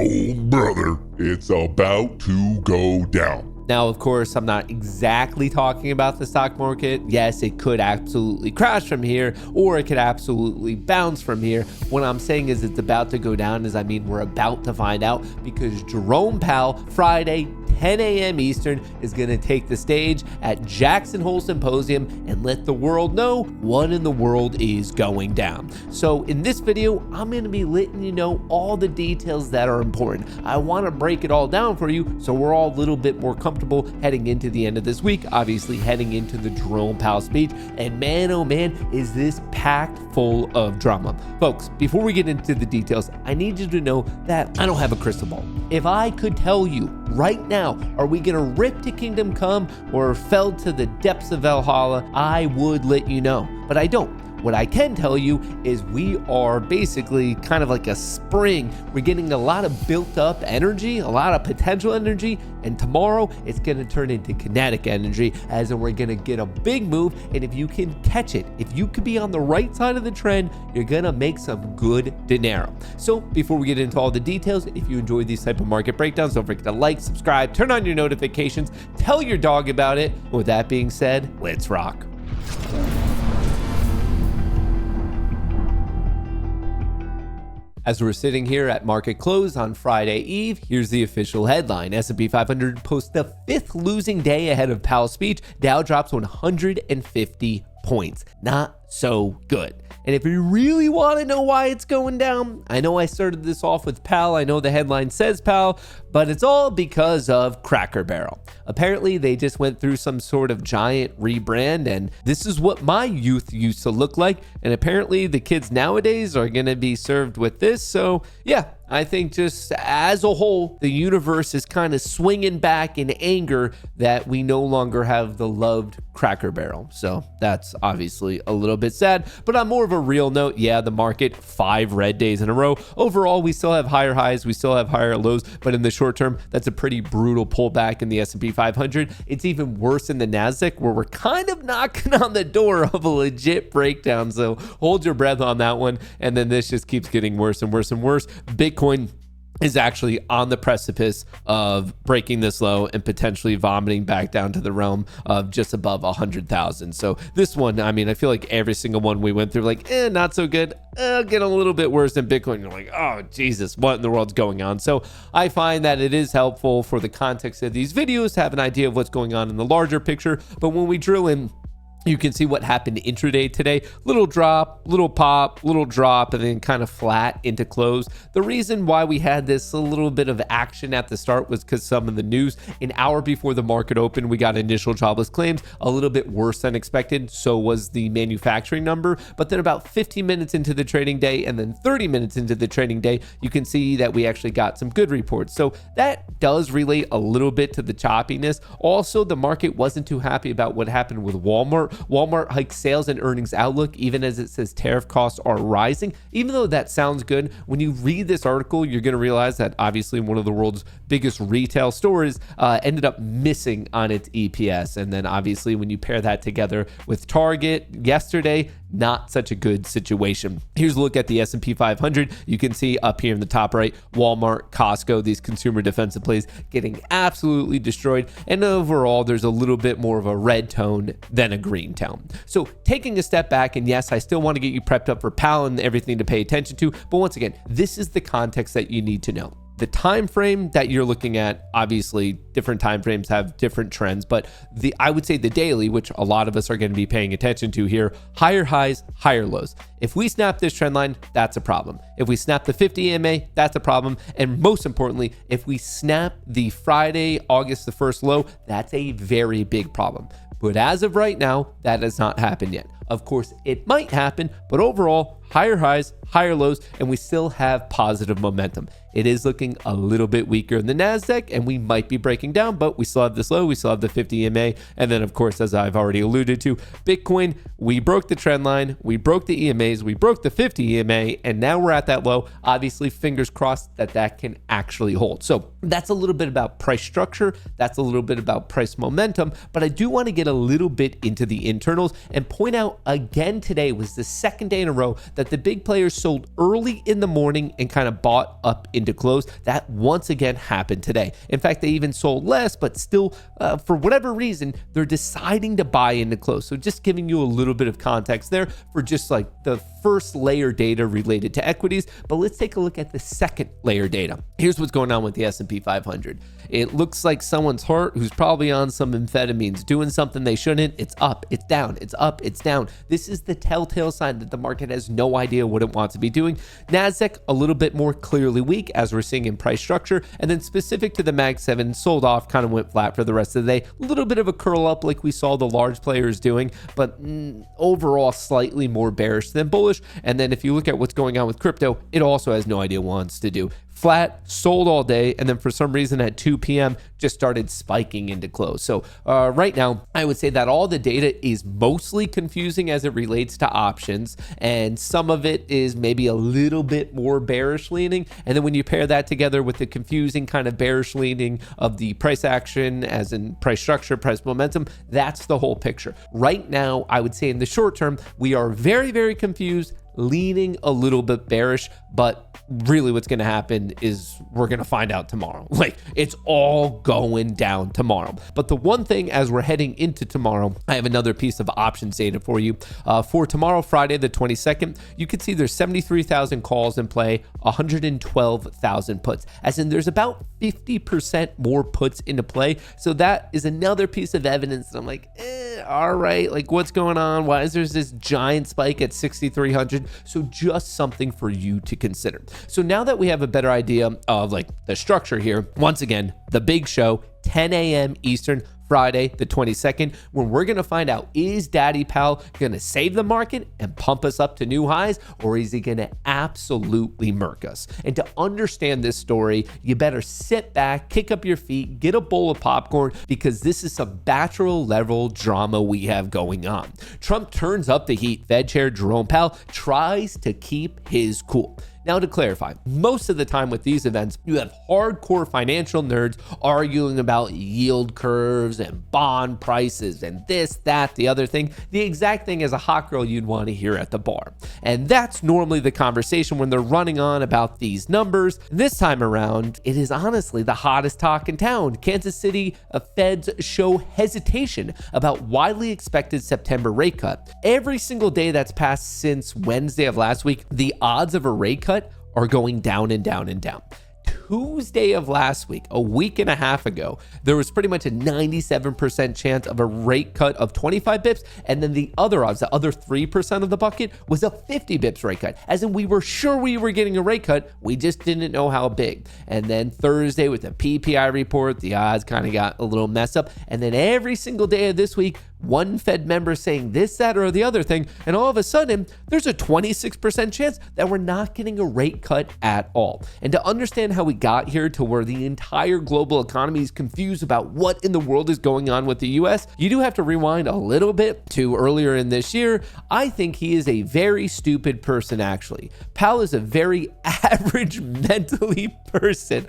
Oh, brother, it's about to go down. Now, of course, I'm not exactly talking about the stock market. Yes, it could absolutely crash from here, or it could absolutely bounce from here. What I'm saying is it's about to go down, as I mean we're about to find out, because Jerome Powell, Friday, 10 a.m. Eastern, is going to take the stage at Jackson Hole Symposium and let the world know what in the world is going down. So in this video, I'm going to be letting you know all the details that are important. I want to break it all down for you so we're all a little bit more comfortable heading into the end of this week, obviously heading into the Jerome Powell speech. And man, oh man, is this packed full of drama. Folks, before we get into the details, I need you to know that I don't have a crystal ball. If I could tell you right now, are we going to rip to kingdom come or fell to the depths of Valhalla, I would let you know, but I don't. What I can tell you is we are basically kind of like a spring. We're getting a lot of built up energy, a lot of potential energy, and tomorrow it's going to turn into kinetic energy, as in we're going to get a big move. And if you can catch it, if you could be on the right side of the trend, you're going to make some good dinero. So before we get into all the details, if you enjoy these type of market breakdowns, don't forget to like, subscribe, turn on your notifications, tell your dog about it. With that being said, let's rock. As we're sitting here at market close on Friday Eve, here's the official headline. S&P 500 posts the fifth losing day ahead of Powell's speech. Dow drops 150 points. Not so good. And if you really want to know why it's going down, I know I started this off with Powell. I know the headline says Powell, but it's all because of Cracker Barrel. Apparently, they just went through some sort of giant rebrand, and this is what my youth used to look like. And apparently, the kids nowadays are going to be served with this. So, yeah, I think just as a whole, the universe is kind of swinging back in anger that we no longer have the loved Cracker Barrel. So that's obviously a little bit sad, but on more of a real note, yeah, the market 5 red days in a row. Overall, we still have higher highs, we still have higher lows, but in the short term, that's a pretty brutal pullback in the S&P 500. It's even worse in the NASDAQ, where we're kind of knocking on the door of a legit breakdown. So hold your breath on that one. And then this just keeps getting worse and worse and worse. Bitcoin is actually on the precipice of breaking this low and potentially vomiting back down to the realm of just above 100,000. So this one, I mean, I feel like every single one we went through, like, not so good, get a little bit worse than Bitcoin. You're like, oh, Jesus, what in the world's going on? So I find that it is helpful for the context of these videos to have an idea of what's going on in the larger picture. But when we drill in, you can see what happened intraday today. Little drop, little pop, little drop, and then kind of flat into close. The reason why we had this a little bit of action at the start was because some of the news. An hour before the market opened, we got initial jobless claims, a little bit worse than expected. So was the manufacturing number. But then about 15 minutes into the trading day and then 30 minutes into the trading day, you can see that we actually got some good reports. So that does relate a little bit to the choppiness. Also, the market wasn't too happy about what happened with Walmart. Walmart hiked sales and earnings outlook, even as it says tariff costs are rising. Even though that sounds good, when you read this article, you're going to realize that obviously one of the world's biggest retail stores ended up missing on its EPS. And then obviously when you pair that together with Target yesterday, not such a good situation. Here's a look at the S&P 500. You can see up here in the top right, Walmart, Costco, these consumer defensive plays getting absolutely destroyed. And overall, there's a little bit more of a red tone than a green tone. So taking a step back, and yes, I still want to get you prepped up for Powell and everything to pay attention to. But once again, this is the context that you need to know. The time frame that you're looking at, obviously different time frames have different trends, but I would say the daily, which a lot of us are going to be paying attention to here, higher highs, higher lows. If we snap this trend line, that's a problem. If we snap the 50 EMA, that's a problem. And most importantly, if we snap the Friday, August the 1st low, that's a very big problem. But as of right now, that has not happened yet. Of course, it might happen, but overall, higher highs, higher lows, and we still have positive momentum. It is looking a little bit weaker in the NASDAQ, and we might be breaking down, but we still have this low, we still have the 50 EMA, and then of course, as I've already alluded to, Bitcoin, we broke the trend line, we broke the EMAs, we broke the 50 EMA, and now we're at that low. Obviously, fingers crossed that that can actually hold. So that's a little bit about price structure, that's a little bit about price momentum, but I do want to get a little bit into the internals and point out again today was the second day in a row that the big players sold early in the morning and kind of bought up into close. That once again happened today. In fact, they even sold less, but still, for whatever reason, they're deciding to buy into close. So just giving you a little bit of context there for just like the first layer data related to equities. But let's take a look at the second layer data. Here's what's going on with the S&P 500. It looks like someone's heart who's probably on some amphetamines doing something they shouldn't. It's up, it's down, it's up, it's down. This is the telltale sign that the market has no idea what it wants to be doing. Nasdaq a little bit more clearly weak, as we're seeing in price structure, and then specific to the Mag 7, sold off, kind of went flat for the rest of the day. A little bit of a curl up like we saw the large players doing, but overall slightly more bearish than bullish. And then if you look at what's going on with crypto, it also has no idea what it wants to do. Flat, sold all day, and then for some reason at 2 p.m. just started spiking into close. So right now, I would say that all the data is mostly confusing as it relates to options, and some of it is maybe a little bit more bearish leaning. And then when you pair that together with the confusing kind of bearish leaning of the price action, as in price structure, price momentum, that's the whole picture. Right now, I would say in the short term, we are very, very confused, leaning a little bit bearish, but really what's going to happen is we're going to find out tomorrow. Like, it's all going down tomorrow. But the one thing as we're heading into tomorrow, I have another piece of options data for you. For tomorrow, Friday the 22nd, you can see there's 73,000 calls in play, 112,000 puts, as in there's about 50% more puts into play. So that is another piece of evidence that I'm like, all right, like what's going on? Why is there this giant spike at 6,300? So just something for you to consider. So now that we have a better idea of like the structure here, once again, the big show, 10 a.m. Eastern, Friday, the 22nd, when we're going to find out, is Daddy Powell going to save the market and pump us up to new highs, or is he going to absolutely murk us? And to understand this story, you better sit back, kick up your feet, get a bowl of popcorn, because this is some bachelor level drama we have going on. Trump turns up the heat. Fed Chair Jerome Powell tries to keep his cool. Now, to clarify, most of the time with these events, you have hardcore financial nerds arguing about yield curves and bond prices and this, that, the other thing, the exact thing as a hot girl you'd want to hear at the bar. And that's normally the conversation when they're running on about these numbers. This time around, it is honestly the hottest talk in town. Kansas City feds show hesitation about widely expected September rate cut. Every single day that's passed since Wednesday of last week, the odds of a rate cut are going down and down and down. Tuesday of last week, a week and a half ago, there was pretty much a 97% chance of a rate cut of 25 bips. And then the other odds, the other 3% of the bucket, was a 50 bips rate cut. As in, we were sure we were getting a rate cut. We just didn't know how big. And then Thursday with the PPI report, the odds kind of got a little messed up. And then every single day of this week, one Fed member saying this, that, or the other thing, and all of a sudden, there's a 26% chance that we're not getting a rate cut at all. And to understand how we got here to where the entire global economy is confused about what in the world is going on with the US, you do have to rewind a little bit to earlier in this year. I think he is a very stupid person, actually. Powell is a very average mentally person.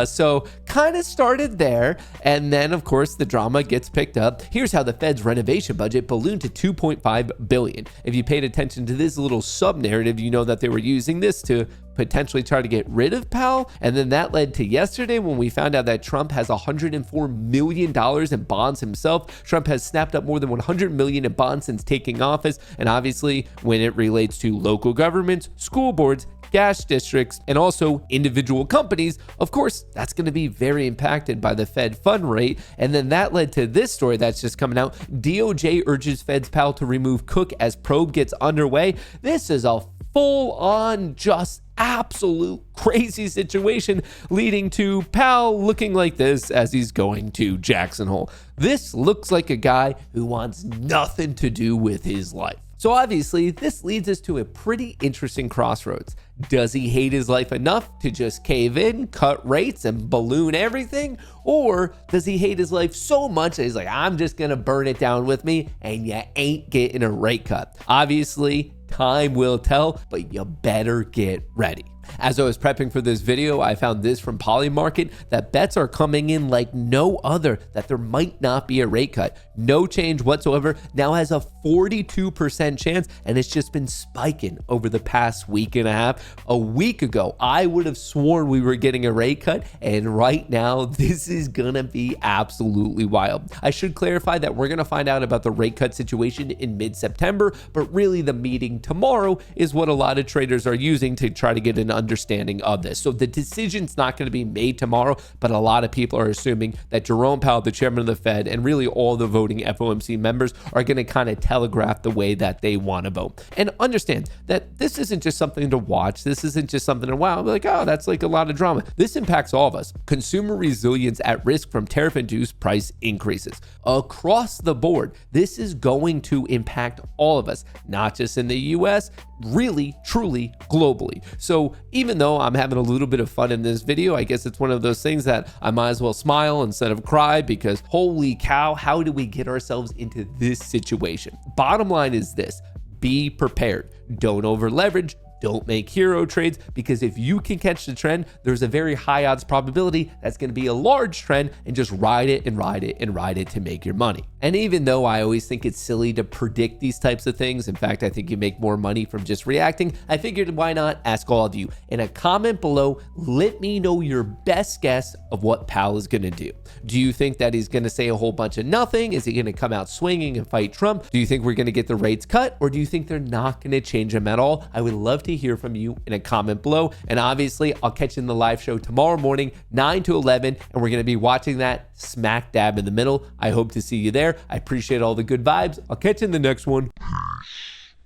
So kind of started there, and then, of course, the drama gets picked up. Here's how the Fed's renovation budget ballooned to $2.5 billion. If you paid attention to this little sub-narrative, you know that they were using this to potentially try to get rid of Powell. And then that led to yesterday when we found out that Trump has $104 million in bonds himself. Trump has snapped up more than $100 million in bonds since taking office. And obviously, when it relates to local governments, school boards, gas districts, and also individual companies, of course, that's going to be very impacted by the Fed fund rate. And then that led to this story that's just coming out. DOJ urges Fed's Powell to remove Cook as probe gets underway. This is a full-on, just absolute crazy situation, leading to Powell looking like this as he's going to Jackson Hole. This looks like a guy who wants nothing to do with his life. So obviously, this leads us to a pretty interesting crossroads. Does he hate his life enough to just cave in, cut rates, and balloon everything? Or does he hate his life so much that he's like, I'm just gonna burn it down with me, and you ain't getting a rate cut? Obviously, Time will tell, but you better get ready. As I was prepping for this video, I found this from Polymarket that bets are coming in like no other, that there might not be a rate cut. No change whatsoever, now has a 42% chance, and it's just been spiking over the past week and a half. A week ago, I would have sworn we were getting a rate cut, and right now, this is gonna be absolutely wild. I should clarify that we're gonna find out about the rate cut situation in mid-September, but really the meeting tomorrow is what a lot of traders are using to try to get an understanding of this. So the decision's not going to be made tomorrow, but a lot of people are assuming that Jerome Powell, the chairman of the Fed, and really all the voting FOMC members are going to kind of telegraph the way that they want to vote. And understand that this isn't just something to watch. This isn't just something to wow, like, oh, that's like a lot of drama. This impacts all of us. Consumer resilience at risk from tariff-induced price increases. Across the board, this is going to impact all of us, not just in the US, really, truly, globally. So even though I'm having a little bit of fun in this video, I guess it's one of those things that I might as well smile instead of cry, because holy cow, how do we get ourselves into this situation? Bottom line is this: be prepared. Don't over leverage. Don't make hero trades, because if you can catch the trend, there's a very high odds probability that's going to be a large trend, and just ride it and ride it and ride it to make your money. And even though I always think it's silly to predict these types of things, in fact, I think you make more money from just reacting, I figured why not ask all of you in a comment below. Let me know your best guess of what Powell is going to do. Do you think that he's going to say a whole bunch of nothing? Is he going to come out swinging and fight Trump? Do you think we're going to get the rates cut, or do you think they're not going to change them at all? I would love to hear from you in a comment below. And obviously, I'll catch you in the live show tomorrow morning, 9 to 11, and we're going to be watching that smack dab in the middle. I hope to see you there. I appreciate all the good vibes. I'll catch you in the next one. Peace.